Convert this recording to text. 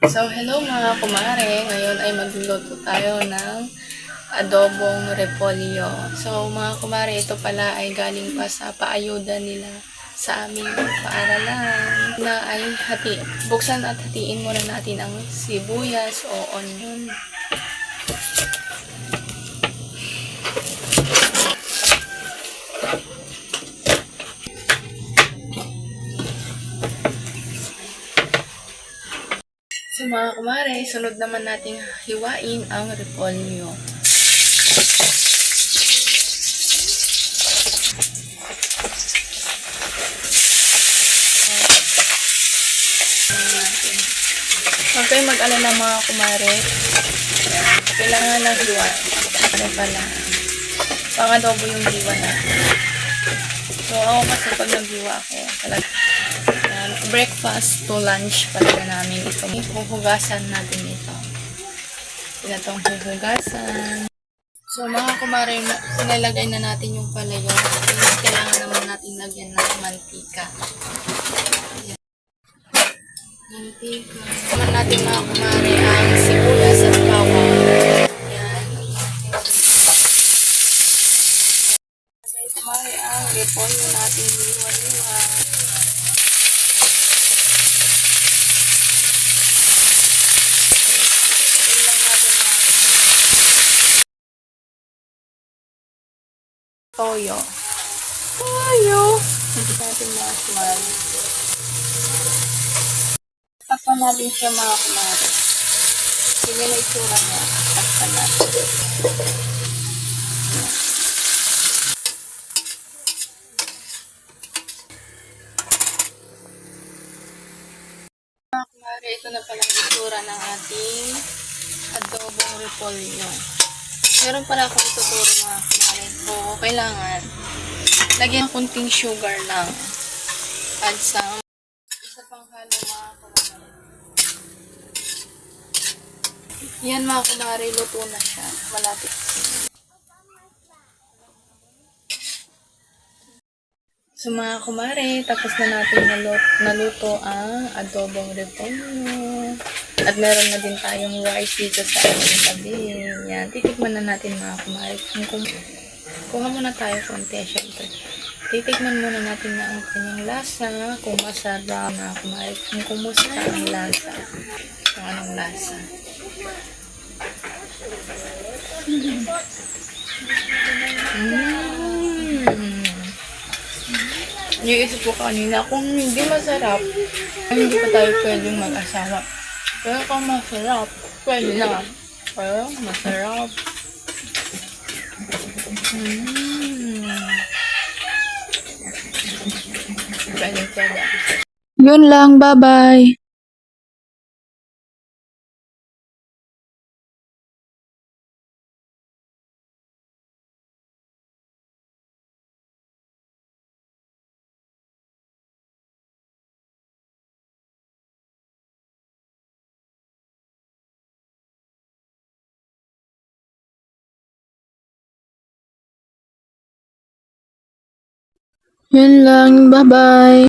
So, hello mga kumare. Ngayon ay magluluto tayo ng adobong repolyo. So, mga kumare, ito pala ay galing pa sa paayuda nila sa aming paaralan na ay buksan at hatiin muna natin ang sibuyas o onion. So, mga kumare, sunod naman nating hiwain ang repolyo. Huwag kayong mag-alala mga kumare. Kailangan ng hiwa. Ano pala? Pang-adobo yung hiwa na. So, ako kasi pag nag-hiwa ako, talaga, yan, breakfast to lunch talaga namin ito. Huhugasan natin ito. Pinatong huhugasan. So, mga kumare, sinalagay na natin yung palayo. Kailangan naman natin lagyan ng mantika. Mantika. Naman natin mga kumare ang sibuyas at bawang. Yan. Guys, kumare ang repolyo natin hiwa-hiwa. Yun lang natin mga toyo. Toyo! Hindi natin mga kumare. Takpan natin siya mga kumare. Sige na itsura niya. Takpan natin. Mga kumare, ito na palang itsura ng ating adobong repolyo. Meron pala akong ituturo mga kumare. So, kailangan lagyan ng kunting sugar lang. At sa isa pang halo mga kumare. Yan mga kumare, luto na siya. Malapit. So mga kumare, tapos na natin naluto ang adobong repolyo. At meron na din tayong rice dito sa ating tabi. Yan, titikman na natin mga kumare. Kuha muna tayo konti, syempre. Titikman muna natin na ang kanyang lasa, kung masarap mga kumare, kung kumusta ang lasa. Kung anong lasa. Iisip ko kanina, kung hindi masarap, hindi pa tayo pwedeng mag-asawa. Pero kung masarap, pwede na. Pero masarap. Pwede. Yun lang, bye-bye! Yun lang, bye-bye!